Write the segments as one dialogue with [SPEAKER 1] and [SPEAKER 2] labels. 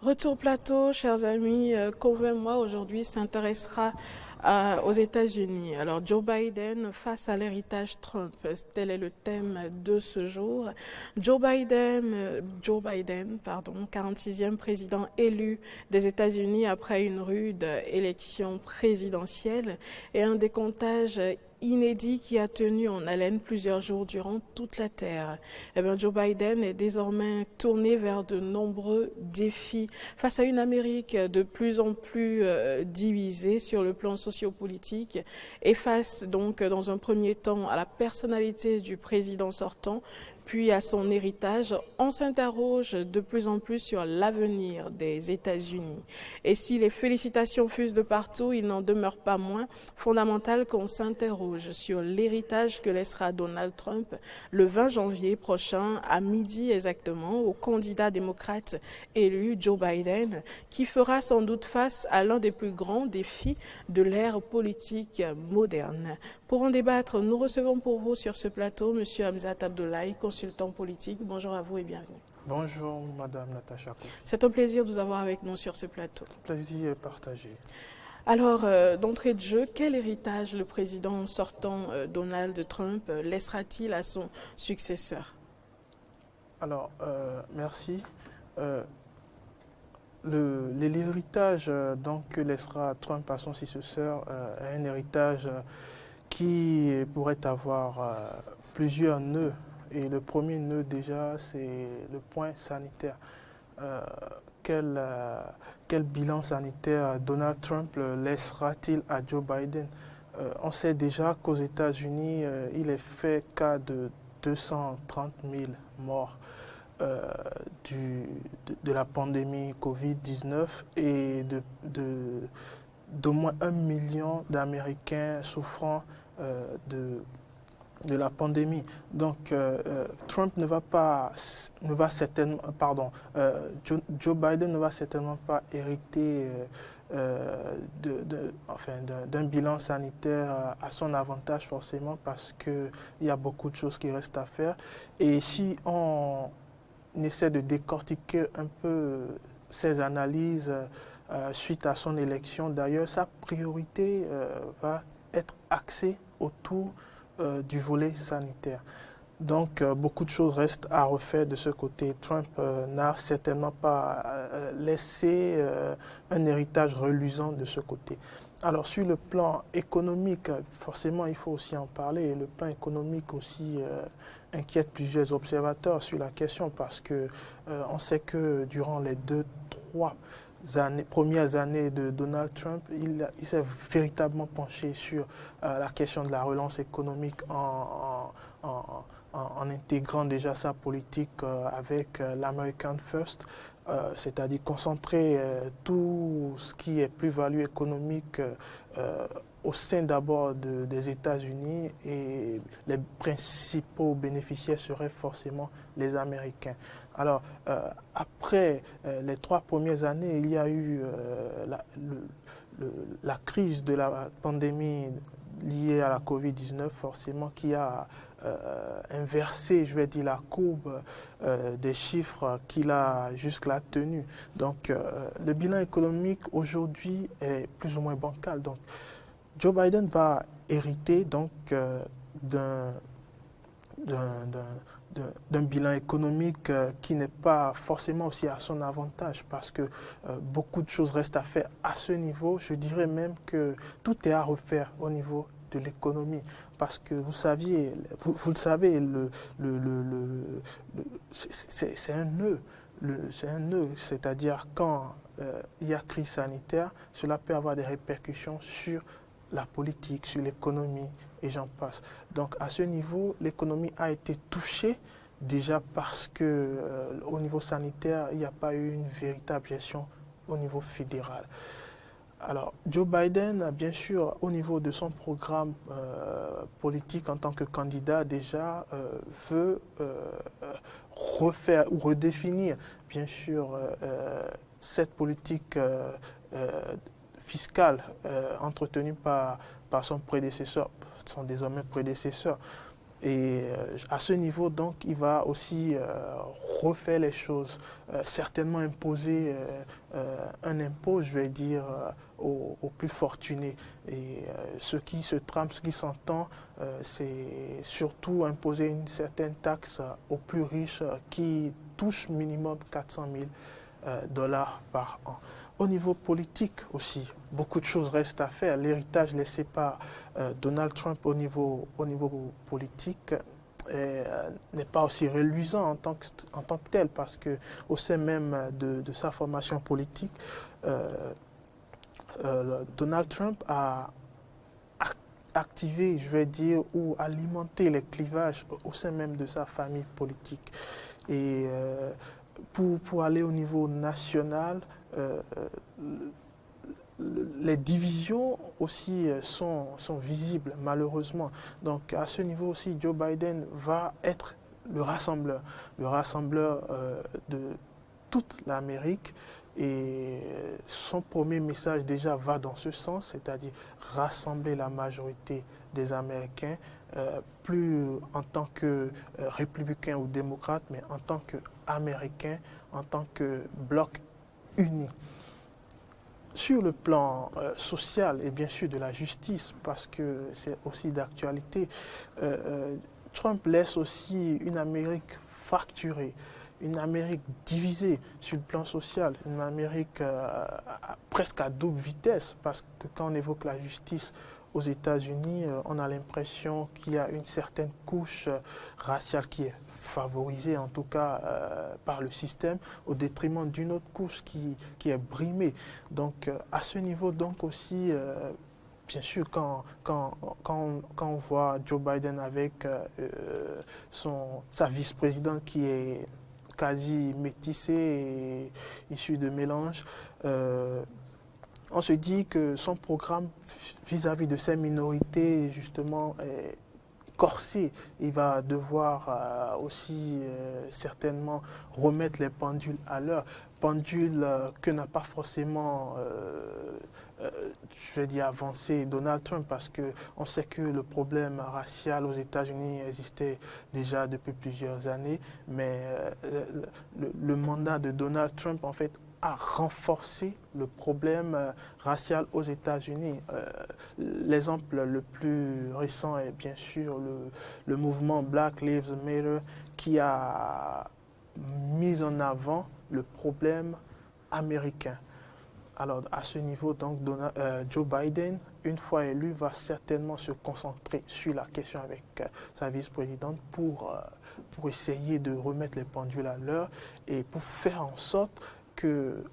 [SPEAKER 1] Retour plateau, chers amis, Convainc-moi aujourd'hui s'intéressera aux États-Unis. Alors Joe Biden face à l'héritage Trump, tel est le thème de ce jour. Joe Biden, 46e président élu des États-Unis après une rude élection présidentielle et un décomptage inédit qui a tenu en haleine plusieurs jours durant toute la Terre. Eh bien, Joe Biden est désormais tourné vers de nombreux défis face à une Amérique de plus en plus divisée sur le plan sociopolitique et face donc dans un premier temps à la personnalité du président sortant, puis à son héritage, on s'interroge de plus en plus sur l'avenir des États-Unis. Et si les félicitations fusent de partout, il n'en demeure pas moins fondamental qu'on s'interroge sur l'héritage que laissera Donald Trump le 20 janvier prochain à midi exactement au candidat démocrate élu Joe Biden, qui fera sans doute face à l'un des plus grands défis de l'ère politique moderne. Pour en débattre, nous recevons pour vous sur ce plateau M. Hamzat Abdoulaye, consultant politique. Bonjour à vous et bienvenue.
[SPEAKER 2] Bonjour Madame Natacha.
[SPEAKER 1] C'est un plaisir de vous avoir avec nous sur ce plateau.
[SPEAKER 2] Plaisir partagé.
[SPEAKER 1] Alors, d'entrée de jeu, quel héritage le président sortant Donald Trump laissera-t-il à son successeur?
[SPEAKER 2] Alors, merci. L'héritage que laissera Trump à son successeur est un héritage qui pourrait avoir plusieurs nœuds. Et le premier nœud déjà, c'est le point sanitaire. Quel bilan sanitaire Donald Trump laissera-t-il à Joe Biden? On sait déjà qu'aux États-Unis, il est fait cas de 230 000 morts de la pandémie Covid-19 et d'au moins 1 million d'Américains souffrant de la pandémie. Donc, Joe Biden ne va certainement pas hériter d'un bilan sanitaire à son avantage forcément parce qu'il y a beaucoup de choses qui restent à faire. Et si on essaie de décortiquer un peu ses analyses suite à son élection, d'ailleurs, sa priorité va être axée autour du volet sanitaire. Donc, beaucoup de choses restent à refaire de ce côté. Trump n'a certainement pas laissé un héritage reluisant de ce côté. Alors, sur le plan économique, forcément, il faut aussi en parler. Et le plan économique aussi inquiète plusieurs observateurs sur la question parce que on sait que durant les 2-3 premières années de Donald Trump, il s'est véritablement penché sur la question de la relance économique en intégrant déjà sa politique avec l'American First, c'est-à-dire concentrer tout ce qui est plus-value économique au sein d'abord des États-Unis et les principaux bénéficiaires seraient forcément les Américains. Alors, après les 3 premières années, il y a eu la crise de la pandémie liée à la Covid-19, forcément, qui a inversé, je vais dire, la courbe des chiffres qu'il a jusque-là tenus. Donc, le bilan économique aujourd'hui est plus ou moins bancal. Donc, Joe Biden va hériter donc d'un bilan économique qui n'est pas forcément aussi à son avantage parce que beaucoup de choses restent à faire à ce niveau. Je dirais même que tout est à refaire au niveau de l'économie parce que vous le savez, c'est un nœud. C'est-à-dire quand il y a crise sanitaire, cela peut avoir des répercussions sur la politique, sur l'économie, et j'en passe. Donc à ce niveau, l'économie a été touchée déjà parce que au niveau sanitaire, il n'y a pas eu une véritable gestion au niveau fédéral. Alors, Joe Biden, bien sûr, au niveau de son programme politique en tant que candidat, déjà veut refaire ou redéfinir, bien sûr, cette politique fiscale entretenue par son désormais prédécesseur. Et à ce niveau, donc, il va aussi refaire les choses, certainement imposer un impôt, je vais dire, aux plus fortunés. Et ce qui se trame, ce qui s'entend, c'est surtout imposer une certaine taxe aux plus riches qui touchent minimum 400 000 dollars par an. Au niveau politique aussi, beaucoup de choses restent à faire. L'héritage laissé par Donald Trump au niveau politique n'est pas aussi reluisant en tant que tel, parce qu'au sein même de sa formation politique, Donald Trump a activé, je vais dire, ou alimenté les clivages au sein même de sa famille politique. Et pour aller au niveau national, les divisions aussi sont visibles, malheureusement. Donc à ce niveau aussi, Joe Biden va être le rassembleur de toute l'Amérique. Et son premier message déjà va dans ce sens, c'est-à-dire rassembler la majorité des Américains, plus en tant que républicains ou démocrates, mais en tant qu'Américains, en tant que bloc uni. Sur le plan social et bien sûr de la justice, parce que c'est aussi d'actualité, Trump laisse aussi une Amérique fracturée, une Amérique divisée sur le plan social, une Amérique presque à double vitesse, parce que quand on évoque la justice aux États-Unis, on a l'impression qu'il y a une certaine couche raciale qui est favorisée, en tout cas par le système, au détriment d'une autre couche qui est brimée. Donc à ce niveau, donc aussi, bien sûr, quand on voit Joe Biden avec sa vice-présidente qui est quasi métissée et issue de mélange, on se dit que son programme vis-à-vis de ces minorités, justement, est corsé. Il va devoir aussi certainement remettre les pendules à l'heure. Pendules que n'a pas forcément, je vais dire, avancé Donald Trump, parce qu'on sait que le problème racial aux États-Unis existait déjà depuis plusieurs années, mais le mandat de Donald Trump, en fait, a renforcé le problème racial aux États-Unis. L'exemple le plus récent est bien sûr le mouvement Black Lives Matter, qui a mis en avant le problème américain. Alors à ce niveau, donc, Joe Biden, une fois élu, va certainement se concentrer sur la question avec sa vice-présidente pour essayer de remettre les pendules à l'heure et pour faire en sorte que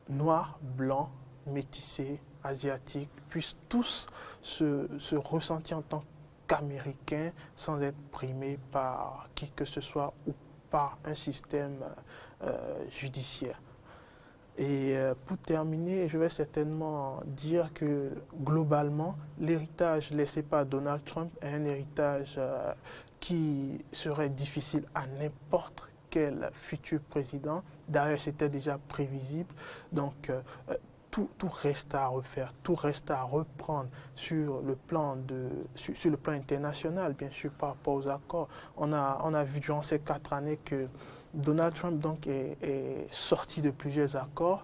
[SPEAKER 2] noirs, blancs, métissés, asiatiques puissent tous se ressentir en tant qu'Américains sans être primés par qui que ce soit ou par un système judiciaire. Et pour terminer, je vais certainement dire que globalement, l'héritage laissé par Donald Trump est un héritage qui serait difficile à n'importe quel futur président. D'ailleurs, c'était déjà prévisible. Donc, tout reste à refaire, tout reste à reprendre sur le plan international, bien sûr, par rapport aux accords. On a vu durant ces 4 années que Donald Trump donc, est sorti de plusieurs accords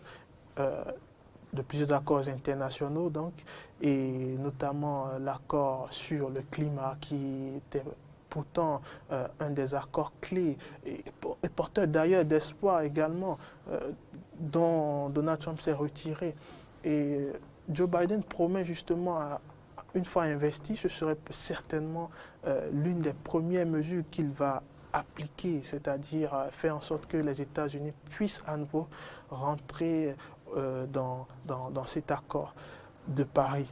[SPEAKER 2] internationaux, donc, et notamment l'accord sur le climat qui était pourtant un des accords clés et porteur d'ailleurs d'espoir également, dont Donald Trump s'est retiré. Et Joe Biden promet justement, une fois investi, ce serait certainement l'une des premières mesures qu'il va appliquer, c'est-à-dire faire en sorte que les États-Unis puissent à nouveau rentrer dans cet accord de Paris.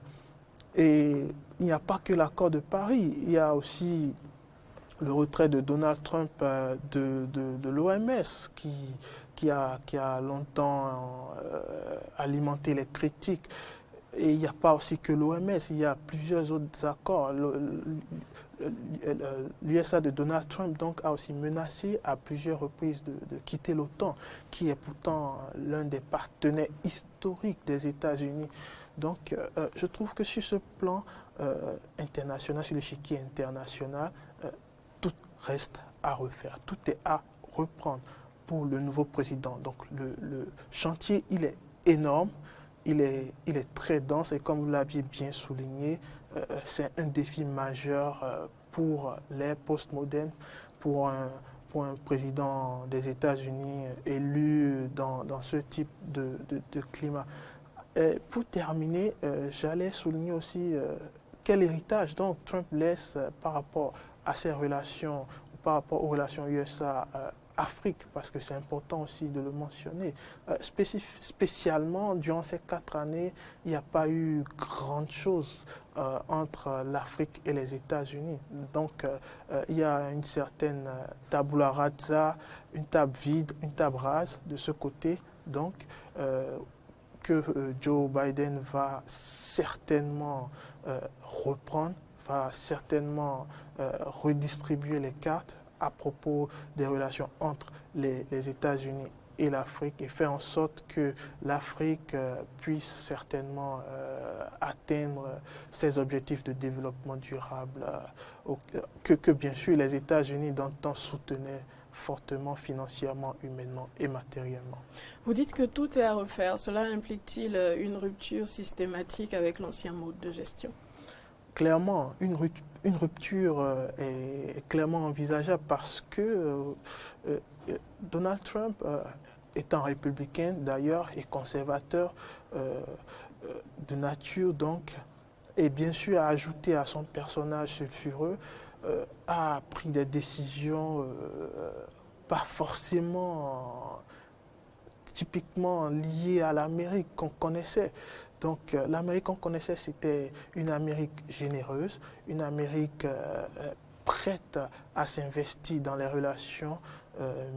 [SPEAKER 2] Et il n'y a pas que l'accord de Paris, il y a aussi le retrait de Donald Trump de l'OMS qui a longtemps alimenté les critiques. Et il n'y a pas aussi que l'OMS, il y a plusieurs autres accords. L'USA de Donald Trump donc, a aussi menacé à plusieurs reprises de quitter l'OTAN, qui est pourtant l'un des partenaires historiques des États-Unis. Donc je trouve que sur ce plan international, sur l'échiquier international, reste à refaire. Tout est à reprendre pour le nouveau président. Donc le chantier, il est énorme, il est très dense et comme vous l'aviez bien souligné, c'est un défi majeur pour l'ère postmoderne, pour un président des États-Unis élu dans ce type de climat. Pour terminer, j'allais souligner aussi quel héritage donc Trump laisse par rapport à ses relations, par rapport aux relations USA-Afrique, parce que c'est important aussi de le mentionner. Spécialement, durant ces 4 années, il n'y a pas eu grande chose entre l'Afrique et les États-Unis. Donc, il y a une certaine tabula rasa, une table vide, une table rase de ce côté. Donc, que Joe Biden va certainement reprendre, va certainement redistribuer les cartes à propos des relations entre les États-Unis et l'Afrique et faire en sorte que l'Afrique puisse certainement atteindre ses objectifs de développement durable que bien sûr les États-Unis d'antan soutenaient fortement financièrement, humainement et matériellement.
[SPEAKER 1] Vous dites que tout est à refaire. Cela implique-t-il une rupture systématique avec l'ancien mode de gestion?
[SPEAKER 2] Clairement, une rupture est clairement envisageable parce que Donald Trump, étant républicain d'ailleurs et conservateur de nature donc, et bien sûr a ajouté à son personnage sulfureux, a pris des décisions pas forcément typiquement liées à l'Amérique qu'on connaissait. Donc l'Amérique qu'on connaissait, c'était une Amérique généreuse, une Amérique prête à s'investir dans les relations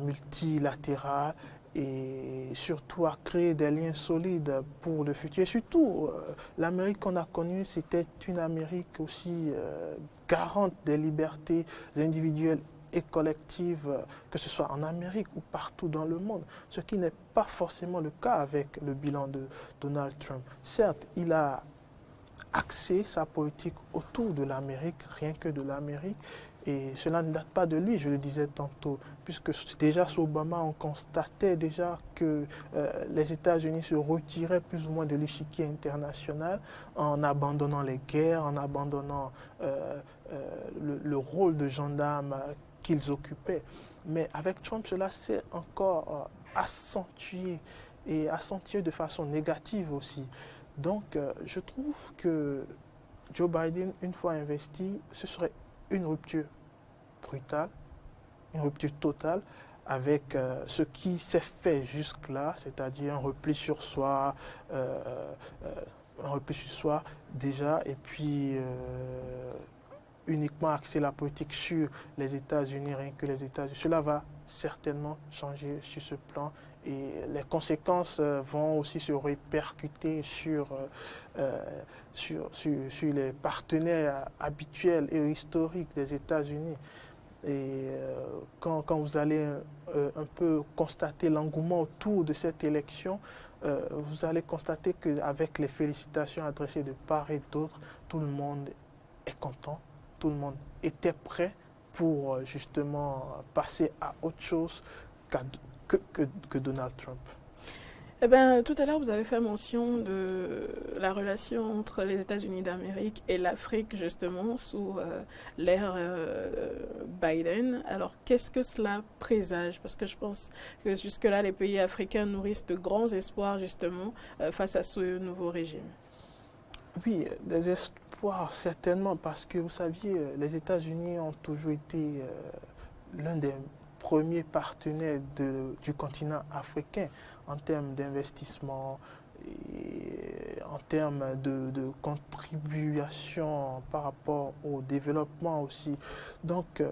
[SPEAKER 2] multilatérales et surtout à créer des liens solides pour le futur. Et surtout, l'Amérique qu'on a connue, c'était une Amérique aussi garante des libertés individuelles et collectives, que ce soit en Amérique ou partout dans le monde, ce qui n'est pas forcément le cas avec le bilan de Donald Trump. Certes, il a axé sa politique autour de l'Amérique, rien que de l'Amérique, et cela ne date pas de lui, je le disais tantôt, puisque déjà sous Obama, on constatait déjà que les États-Unis se retiraient plus ou moins de l'échiquier international en abandonnant les guerres, en abandonnant le rôle de gendarme qu'ils occupaient. Mais avec Trump, cela s'est encore accentué et accentué de façon négative aussi. Donc, je trouve que Joe Biden, une fois investi, ce serait une rupture brutale, une rupture totale avec ce qui s'est fait jusque-là, c'est-à-dire un repli sur soi déjà, et puis uniquement axer la politique sur les États-Unis, rien que les États-Unis. Cela va certainement changer sur ce plan et les conséquences vont aussi se répercuter sur les partenaires habituels et historiques des États-Unis. Et quand vous allez un peu constater l'engouement autour de cette élection, vous allez constater qu'avec les félicitations adressées de part et d'autre, tout le monde est content, tout le monde était prêt pour justement passer à autre chose que Donald Trump.
[SPEAKER 1] Eh bien, tout à l'heure, vous avez fait mention de la relation entre les États-Unis d'Amérique et l'Afrique, justement, sous l'ère Biden. Alors, qu'est-ce que cela présage? Parce que je pense que jusque-là, les pays africains nourrissent de grands espoirs, justement, face à ce nouveau régime.
[SPEAKER 2] Oui, des espoirs, certainement, parce que vous saviez, les États-Unis ont toujours été l'un des premiers partenaires du continent africain en termes d'investissement et en termes de contribution par rapport au développement aussi. Donc,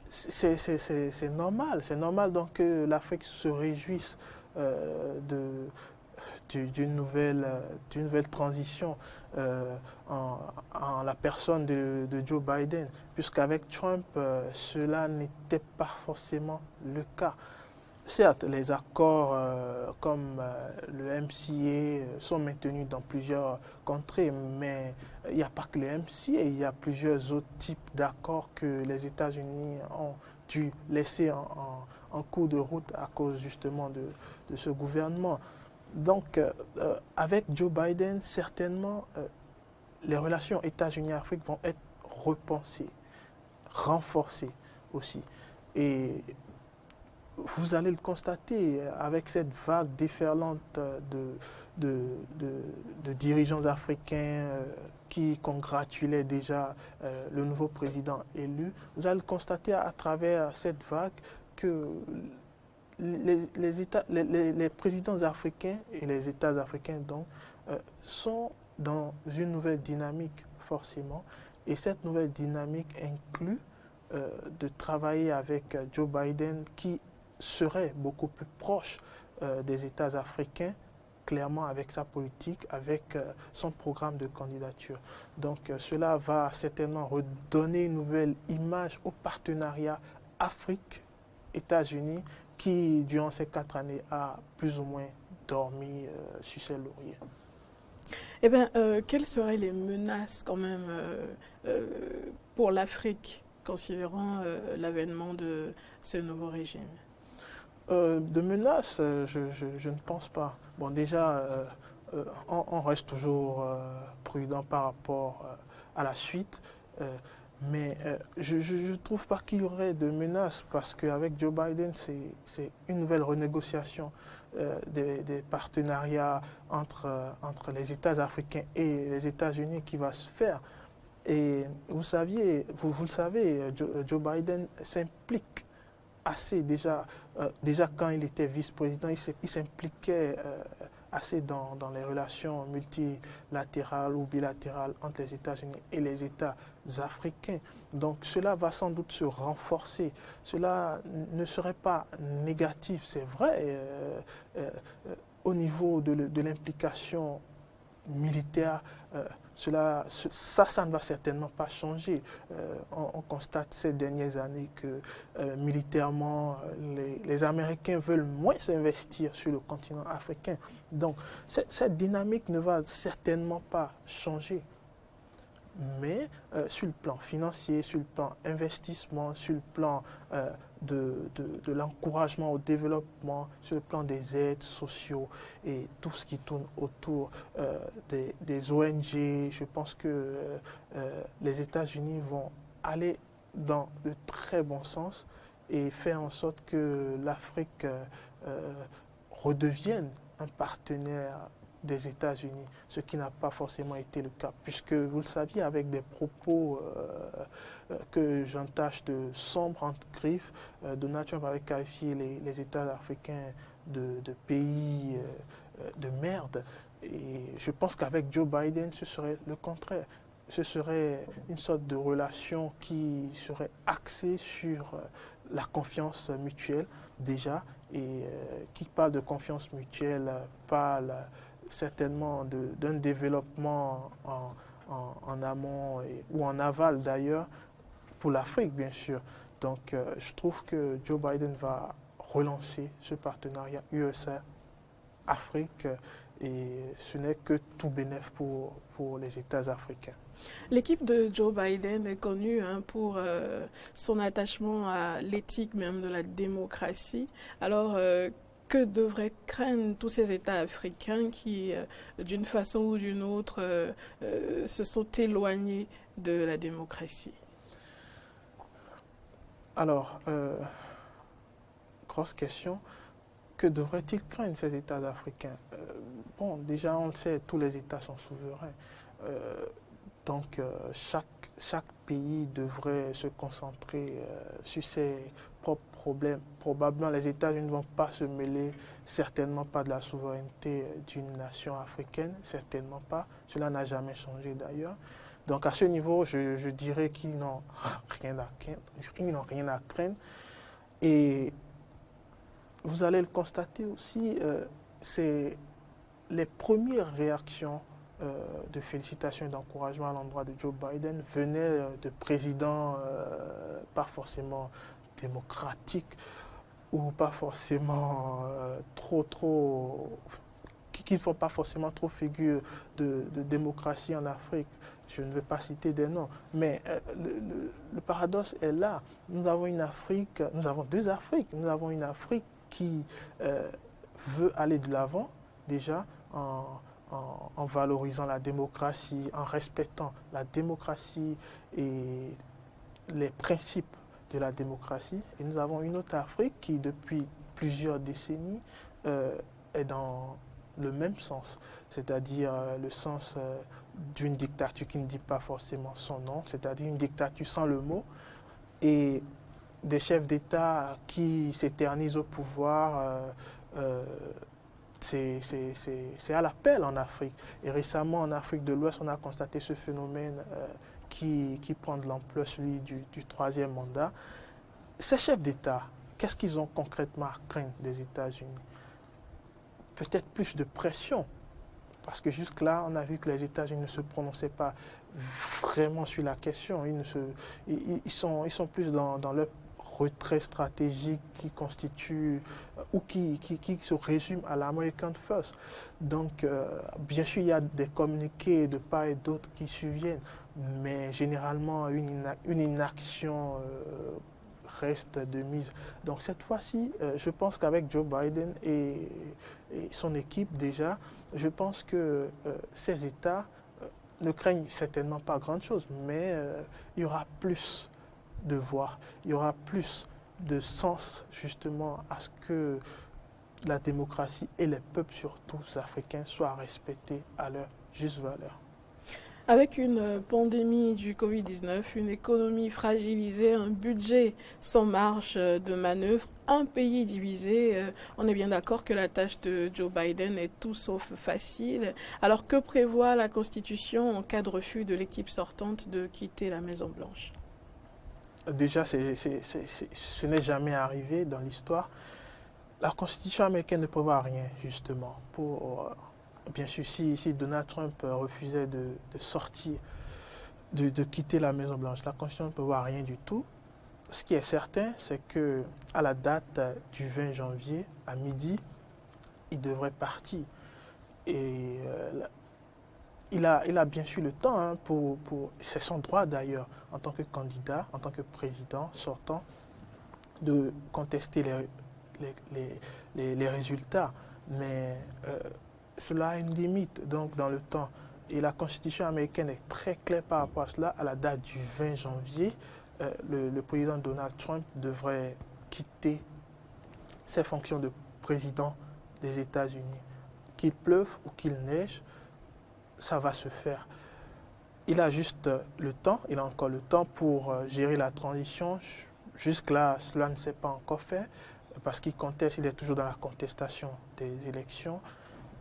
[SPEAKER 2] c'est normal donc que l'Afrique se réjouisse d'une nouvelle transition en la personne de Joe Biden, puisqu'avec Trump, cela n'était pas forcément le cas. certes, les accords comme le MCA sont maintenus dans plusieurs contrées, mais il n'y a pas que le MCA, il y a plusieurs autres types d'accords que les États-Unis ont dû laisser en cours de route à cause justement de ce gouvernement. Donc, avec Joe Biden, certainement, les relations États-Unis-Afrique vont être repensées, renforcées aussi. Et vous allez le constater avec cette vague déferlante de dirigeants africains qui congratulaient déjà le nouveau président élu. Vous allez le constater à travers cette vague que les présidents africains et les États africains donc, sont dans une nouvelle dynamique forcément. Et cette nouvelle dynamique inclut de travailler avec Joe Biden qui serait beaucoup plus proche des États africains, clairement avec sa politique, avec son programme de candidature. Donc cela va certainement redonner une nouvelle image au partenariat Afrique-États-Unis qui, durant ces 4 années, a plus ou moins dormi sur ses lauriers.
[SPEAKER 1] Eh bien, quelles seraient les menaces quand même pour l'Afrique, considérant l'avènement de ce nouveau régime?
[SPEAKER 2] De menaces, je ne pense pas. Bon, déjà, on reste toujours prudent par rapport à la suite, mais je ne trouve pas qu'il y aurait de menaces parce qu'avec Joe Biden, c'est une nouvelle renégociation des partenariats entre les États africains et les États-Unis qui va se faire. Et vous le savez, Joe Biden s'implique assez déjà quand il était vice-président, il s'impliquait assez dans les relations multilatérales ou bilatérales entre les États-Unis et les États africains. Donc cela va sans doute se renforcer. Cela ne serait pas négatif, c'est vrai, au niveau de l'implication militaire, ça ne va certainement pas changer. On constate ces dernières années que militairement, les Américains veulent moins s'investir sur le continent africain. Donc, cette dynamique ne va certainement pas changer. Mais sur le plan financier, sur le plan investissement, sur le plan de l'encouragement au développement, sur le plan des aides sociaux et tout ce qui tourne autour des ONG, je pense que les États-Unis vont aller dans le très bon sens et faire en sorte que l'Afrique redevienne un partenaire des États-Unis, ce qui n'a pas forcément été le cas, puisque vous le saviez, avec des propos que j'entache de sombres entre griffes, Donald Trump avait qualifié les États africains de pays de merde. Et je pense qu'avec Joe Biden, ce serait le contraire. Ce serait une sorte de relation qui serait axée sur la confiance mutuelle déjà, et qui parle de confiance mutuelle parle certainement d'un développement en amont ou en aval d'ailleurs, pour l'Afrique bien sûr. Donc je trouve que Joe Biden va relancer ce partenariat USA-Afrique et ce n'est que tout bénéf pour les États africains.
[SPEAKER 1] L'équipe de Joe Biden est connue pour son attachement à l'éthique même de la démocratie. Alors, que devraient craindre tous ces États africains qui, d'une façon ou d'une autre, se sont éloignés de la démocratie?
[SPEAKER 2] Alors, grosse question, que devraient-ils craindre ces États africains? Bon, déjà, on le sait, tous les États sont souverains. Donc, chaque pays devrait se concentrer sur ses propres problèmes. Probablement, les États-Unis ne vont pas se mêler, certainement pas de la souveraineté d'une nation africaine, certainement pas. Cela n'a jamais changé d'ailleurs. Donc, à ce niveau, je dirais qu'ils n'ont rien à craindre. Ils n'ont rien à craindre. Et vous allez le constater aussi, c'est les premières réactions de félicitations et d'encouragement à l'endroit de Joe Biden venaient de présidents pas forcément démocratiques. ou pas forcément qui ne font pas forcément trop figure de démocratie en Afrique. Je ne vais pas citer des noms, mais le paradoxe est là. Nous avons une Afrique, nous avons deux Afriques. Nous avons une Afrique qui veut aller de l'avant, déjà, en valorisant la démocratie, en respectant la démocratie et les principes de la démocratie. Et nous avons une autre Afrique qui, depuis plusieurs décennies, est dans le même sens, c'est-à-dire le sens d'une dictature qui ne dit pas forcément son nom, c'est-à-dire une dictature sans le mot, et des chefs d'État qui s'éternisent au pouvoir. C'est à l'appel en Afrique. Et récemment, en Afrique de l'Ouest, on a constaté ce phénomène qui prend de l'ampleur, celui du troisième mandat. Ces chefs d'État, qu'est-ce qu'ils ont concrètement à craindre des États-Unis? Peut-être plus de pression, parce que jusque-là, on a vu que les États-Unis ne se prononçaient pas vraiment sur la question. Ils sont plus dans leur retrait stratégique qui constitue ou qui se résume à l'American First. Donc, bien sûr, il y a des communiqués de part et d'autre qui surviennent, mais généralement, une inaction reste de mise. Donc cette fois-ci, je pense qu'avec Joe Biden et son équipe déjà, je pense que ces États ne craignent certainement pas grand-chose, mais il y aura plus de voix, il y aura plus de sens justement à ce que la démocratie et les peuples, surtout africains, soient respectés à leur juste valeur.
[SPEAKER 1] Avec une pandémie du Covid-19, une économie fragilisée, un budget sans marge de manœuvre, un pays divisé, on est bien d'accord que la tâche de Joe Biden est tout sauf facile. Alors que prévoit la Constitution en cas de refus de l'équipe sortante de quitter la Maison-Blanche?
[SPEAKER 2] Déjà, ce n'est jamais arrivé dans l'histoire. La Constitution américaine ne prévoit rien, justement, pour... Bien sûr, si Donald Trump refusait de sortir, de quitter la Maison-Blanche, la Constitution ne prévoit rien du tout. Ce qui est certain, c'est qu'à la date du 20 janvier, à midi, il devrait partir. Et il a bien sûr le temps, hein, c'est son droit d'ailleurs, en tant que candidat, en tant que président sortant, de contester les résultats. Mais cela a une limite donc dans le temps. Et la Constitution américaine est très claire par rapport à cela. À la date du 20 janvier, le président Donald Trump devrait quitter ses fonctions de président des États-Unis. Qu'il pleuve ou qu'il neige, ça va se faire. Il a juste le temps, il a encore le temps pour gérer la transition. Jusque-là, cela ne s'est pas encore fait parce qu'il conteste, il est toujours dans la contestation des élections.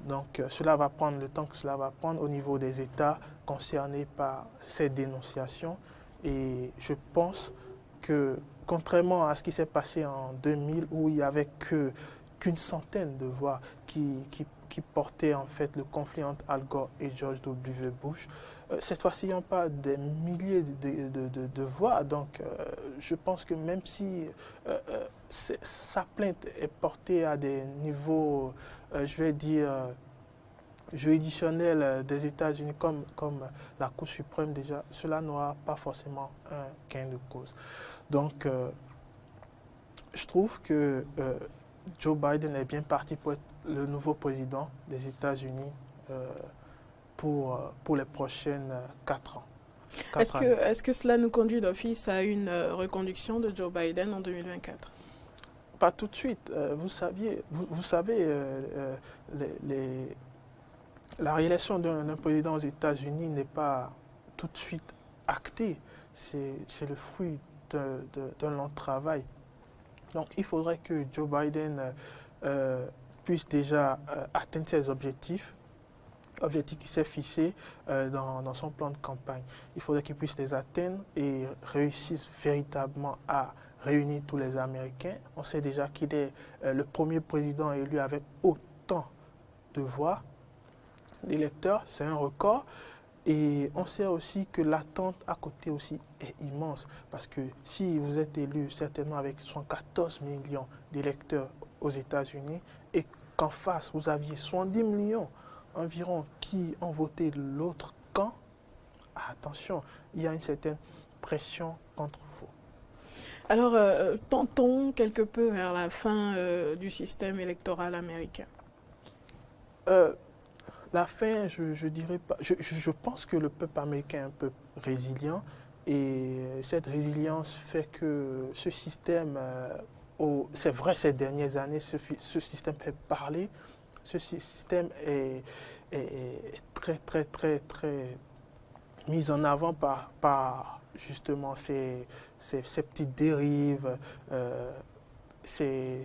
[SPEAKER 2] Donc cela va prendre le temps que cela va prendre au niveau des États concernés par ces dénonciations. Et je pense que, contrairement à ce qui s'est passé en 2000, où il n'y avait qu'une centaine de voix qui portaient en fait le conflit entre Al Gore et George W. Bush, cette fois-ci, il n'y a pas des milliers de voix. Donc je pense que même si sa plainte est portée à des niveaux, je vais dire, juridictionnels des États-Unis comme la Cour suprême déjà, cela n'aura pas forcément un gain de cause. Donc je trouve que Joe Biden est bien parti pour être le nouveau président des États-Unis pour les prochaines 4 ans.
[SPEAKER 1] Est-ce que cela nous conduit d'office à une reconduction de Joe Biden en 2024?
[SPEAKER 2] Pas tout de suite. Vous savez, la réélection d'un président aux États-Unis n'est pas tout de suite actée. C'est le fruit d'un long travail. Donc il faudrait que Joe Biden puisse déjà atteindre ses objectifs qui s'est fixé dans son plan de campagne. Il faudrait qu'il puisse les atteindre et réussisse véritablement à réunir tous les Américains. On sait déjà qu'il est le premier président élu avec autant de voix d'électeurs, c'est un record. Et on sait aussi que l'attente à côté aussi est immense, parce que si vous êtes élu certainement avec 114 millions d'électeurs aux États-Unis et qu'en face vous aviez 70 millions environ qui ont voté l'autre camp, attention, il y a une certaine pression contre vous.
[SPEAKER 1] Alors, tentons quelque peu vers la fin du système électoral américain.
[SPEAKER 2] Euh, la fin, je dirais pas. Je pense que le peuple américain est un peuple résilient et cette résilience fait que ce système, c'est vrai ces dernières années, ce système fait parler. Ce système est très, très, très, très mis en avant par justement ces petites dérives, euh, ces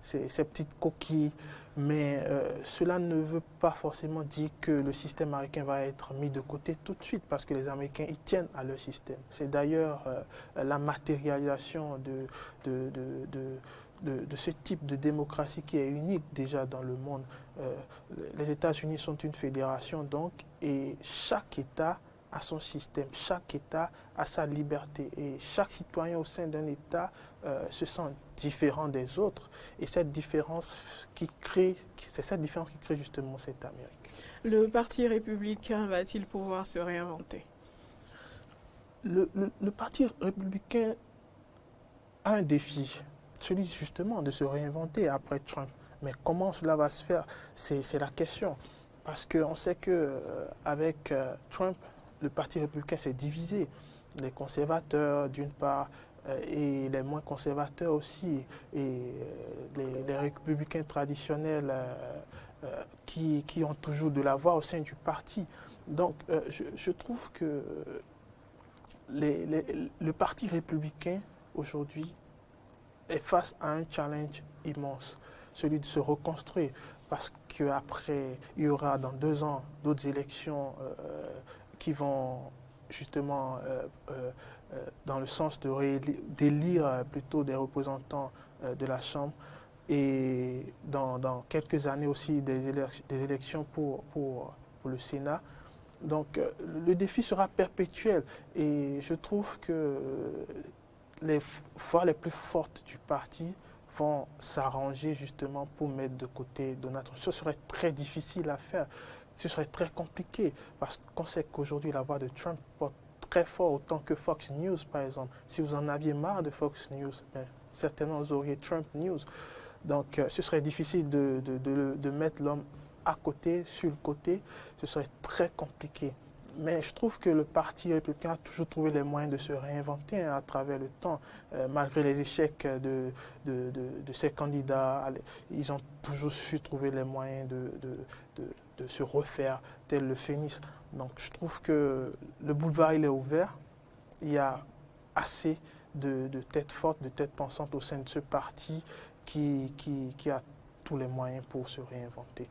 [SPEAKER 2] petites coquilles. Mais cela ne veut pas forcément dire que le système américain va être mis de côté tout de suite, parce que les Américains y tiennent à leur système. C'est d'ailleurs la matérialisation de ce type de démocratie qui est unique déjà dans le monde. Euh, les États-Unis sont une fédération donc, et chaque État a son système, chaque État a sa liberté et chaque citoyen au sein d'un État se sent différent des autres, et cette différence c'est cette différence qui crée justement cette Amérique.
[SPEAKER 1] Le Parti républicain va-t-il pouvoir se réinventer?
[SPEAKER 2] Le Parti républicain a un défi, celui justement de se réinventer après Trump. Mais comment cela va se faire, c'est la question. Parce qu'on sait qu'avec Trump, le Parti républicain s'est divisé. Les conservateurs, d'une part, et les moins conservateurs aussi, et les républicains traditionnels qui ont toujours de la voix au sein du parti. Donc, je trouve que le Parti républicain, aujourd'hui, est face à un challenge immense, celui de se reconstruire, parce qu'après, il y aura dans 2 ans d'autres élections qui vont justement dans le sens d'élire plutôt des représentants de la Chambre, et dans quelques années aussi des élections pour le Sénat. Donc le défi sera perpétuel, et je trouve que les voix les plus fortes du parti vont s'arranger justement pour mettre de côté Donald Trump. Ce serait très difficile à faire, ce serait très compliqué, parce qu'on sait qu'aujourd'hui la voix de Trump porte très fort, autant que Fox News par exemple. Si vous en aviez marre de Fox News, certainement vous auriez Trump News. Donc ce serait difficile de mettre l'homme à côté, sur le côté, ce serait très compliqué. Mais je trouve que le Parti républicain a toujours trouvé les moyens de se réinventer à travers le temps, malgré les échecs de ses candidats. Ils ont toujours su trouver les moyens de se refaire, tel le phénix. Donc je trouve que le boulevard il est ouvert. Il y a assez de têtes fortes, de têtes pensantes au sein de ce parti qui a tous les moyens pour se réinventer.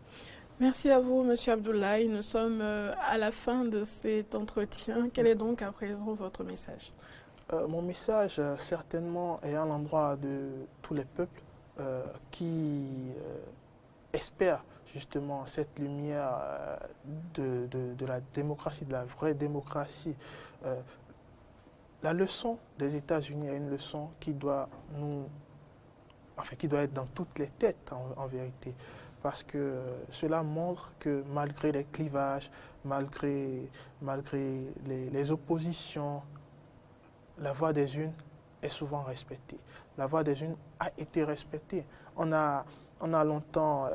[SPEAKER 1] Merci à vous, Monsieur Abdoulaye. Nous sommes à la fin de cet entretien. Quel est donc à présent votre message?
[SPEAKER 2] Mon message, certainement, est à l'endroit de tous les peuples qui espèrent justement cette lumière de la démocratie, de la vraie démocratie. La leçon des États-Unis est une leçon qui doit qui doit être dans toutes les têtes en vérité. Parce que cela montre que malgré les clivages, malgré les oppositions, la voix des unes est souvent respectée. La voix des unes a été respectée. On a longtemps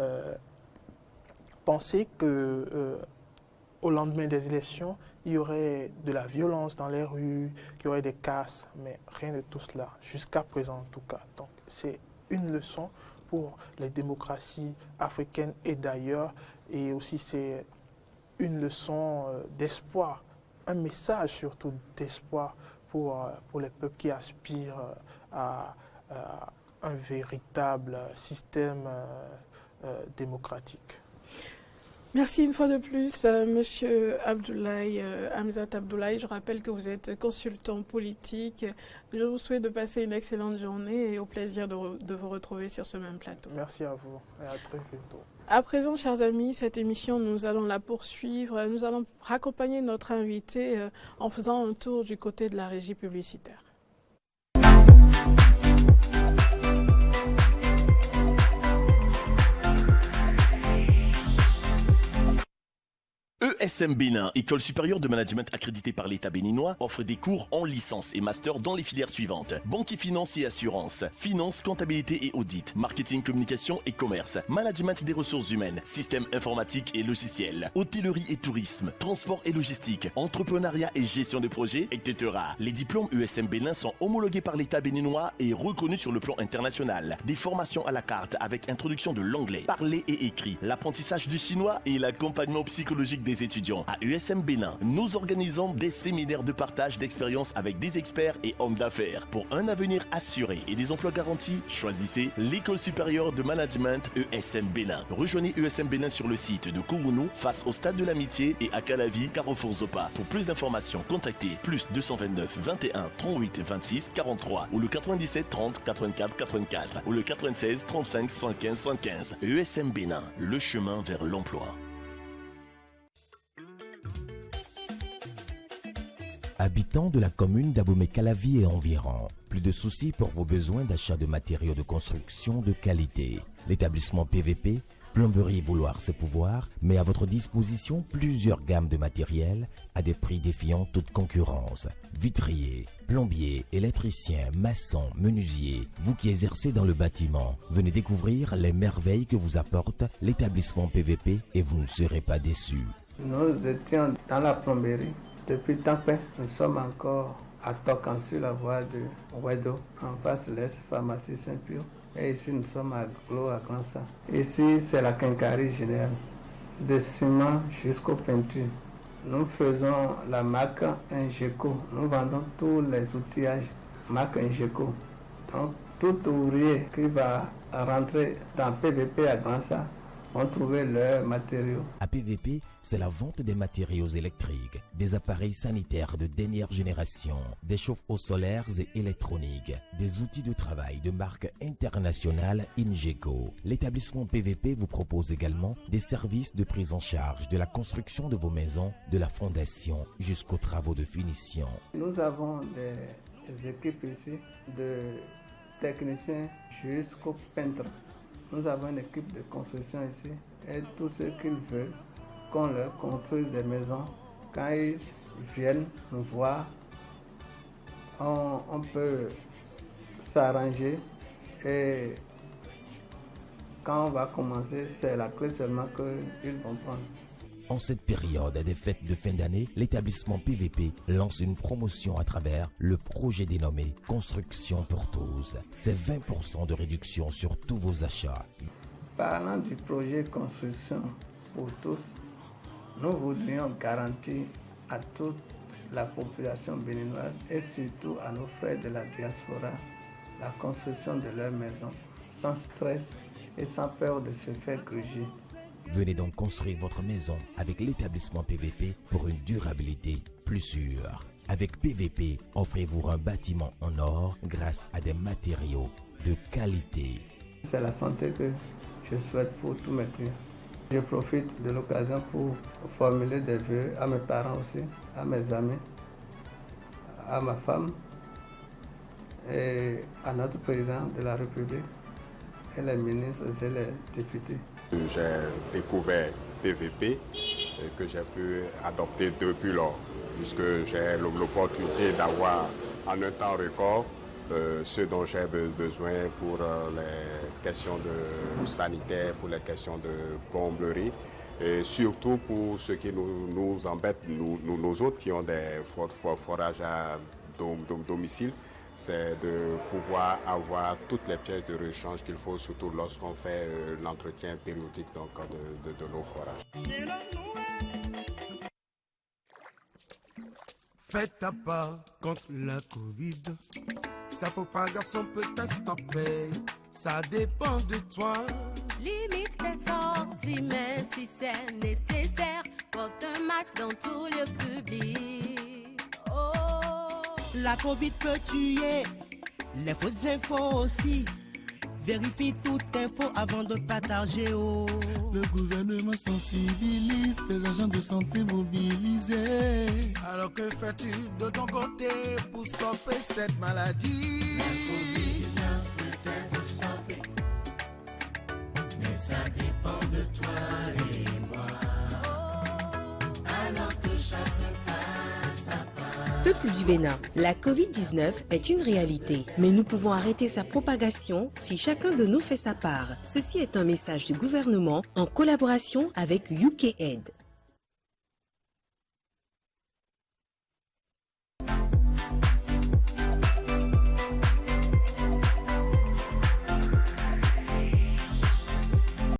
[SPEAKER 2] pensé que au lendemain des élections, il y aurait de la violence dans les rues, qu'il y aurait des casses, mais rien de tout cela, jusqu'à présent en tout cas. Donc c'est une leçon pour les démocraties africaines et d'ailleurs, et aussi c'est une leçon d'espoir, un message surtout d'espoir pour les peuples qui aspirent à un véritable système démocratique.
[SPEAKER 1] Merci une fois de plus, Monsieur Abdoulaye, Hamzat Abdoulaye. Je rappelle que vous êtes consultant politique. Je vous souhaite de passer une excellente journée et au plaisir de vous retrouver sur ce même plateau.
[SPEAKER 2] Merci à vous et à très bientôt.
[SPEAKER 1] À présent, chers amis, cette émission, nous allons la poursuivre. Nous allons raccompagner notre invité en faisant un tour du côté de la régie publicitaire.
[SPEAKER 3] ESM Bénin, École supérieure de management accréditée par l'État béninois, offre des cours en licence et master dans les filières suivantes: banque et finance et assurance, finance, comptabilité et audit, marketing, communication et commerce, management des ressources humaines, système informatique et logiciel, hôtellerie et tourisme, transport et logistique, entrepreneuriat et gestion de projets, etc. Les diplômes ESM Bénin sont homologués par l'État béninois et reconnus sur le plan international. Des formations à la carte avec introduction de l'anglais, parlé et écrit, l'apprentissage du chinois et l'accompagnement psychologique des étudiants. À ESM Bénin, nous organisons des séminaires de partage d'expériences avec des experts et hommes d'affaires. Pour un avenir assuré et des emplois garantis, choisissez l'École supérieure de management ESM Bénin. Rejoignez ESM Bénin sur le site de Kourounou, face au stade de l'Amitié, et à Calavi, Carrefour Zopa. Pour plus d'informations, contactez +229 21 38 26 43 ou le 97 30 84 84 ou le 96 35 75 75. ESM Bénin, le chemin vers l'emploi.
[SPEAKER 4] Habitants de la commune d'Abomey-Calavi et environ, plus de soucis pour vos besoins d'achat de matériaux de construction de qualité. L'établissement PVP, Plomberie Vouloir ses pouvoirs, met à votre disposition plusieurs gammes de matériel à des prix défiant toute concurrence. Vitriers, plombiers, électriciens, maçons, menuisiers, vous qui exercez dans le bâtiment, venez découvrir les merveilles que vous apporte l'établissement PVP et vous ne serez pas déçus.
[SPEAKER 5] Nous étions dans la plomberie. Depuis Tampin, nous sommes encore à Tocan sur la voie de Ouedo, en face de l'Est-Pharmacie Saint-Pio. Et ici, nous sommes à Glo, à Gransa. Ici, c'est la quincaillerie générale, de ciment jusqu'aux peintures. Nous faisons la marque Ingeco. Nous vendons tous les outillages marque Ingeco. Donc, tout ouvrier qui va rentrer dans PVP à Gransa ont trouvé leurs matériaux.
[SPEAKER 4] À PVP, c'est la vente des matériaux électriques, des appareils sanitaires de dernière génération, des chauffe-eau solaires et électroniques, des outils de travail de marque internationale Ingeco. L'établissement PVP vous propose également des services de prise en charge de la construction de vos maisons, de la fondation jusqu'aux travaux de finition.
[SPEAKER 5] Nous avons des équipes ici, de techniciens jusqu'aux peintres. Nous avons une équipe de construction ici et tous ceux qu'ils veulent qu'on leur construise des maisons, quand ils viennent nous voir, on peut s'arranger et quand on va commencer, c'est la clé seulement qu'ils vont prendre.
[SPEAKER 4] En cette période des fêtes de fin d'année, l'établissement PVP lance une promotion à travers le projet dénommé Construction pour tous. C'est 20% de réduction sur tous vos achats.
[SPEAKER 5] Parlant du projet Construction pour tous, nous voudrions garantir à toute la population béninoise et surtout à nos frères de la diaspora la construction de leur maison sans stress et sans peur de se faire gruger.
[SPEAKER 4] Venez donc construire votre maison avec l'établissement PVP pour une durabilité plus sûre. Avec PVP, offrez-vous un bâtiment en or grâce à des matériaux de qualité.
[SPEAKER 5] C'est la santé que je souhaite pour tous mes clients. Je profite de l'occasion pour formuler des vœux à mes parents aussi, à mes amis, à ma femme et à notre président de la République et les ministres et les députés.
[SPEAKER 6] J'ai découvert PVP que j'ai pu adopter depuis lors, puisque j'ai l'opportunité d'avoir en un temps record ce dont j'ai besoin pour les questions de sanitaire, pour les questions de plomberie, et surtout pour ce qui nous embête, nous autres qui ont des forages à domicile. C'est de pouvoir avoir toutes les pièces de rechange qu'il faut, surtout lorsqu'on fait l'entretien périodique donc, de nos forages.
[SPEAKER 7] Fais ta part contre la Covid. Sa propagation peut stopper. Ça dépend de toi.
[SPEAKER 8] Limite tes sorties, mais si c'est nécessaire, porte un masque dans tout lieu public. Oh.
[SPEAKER 9] La Covid peut tuer, les fausses infos aussi. Vérifie toute info avant de partager. Oh.
[SPEAKER 7] Le gouvernement sensibilise, les agents de santé mobilisés. Alors que fais-tu de ton côté pour stopper cette maladie? La Covid-19 peut être stoppée, mais ça dépend de toi et moi. Alors que chacun fasse sa part.
[SPEAKER 10] Peuple du Bénin, la Covid-19 est une réalité, mais nous pouvons arrêter sa propagation si chacun de nous fait sa part. Ceci est un message du gouvernement en collaboration avec UKAID.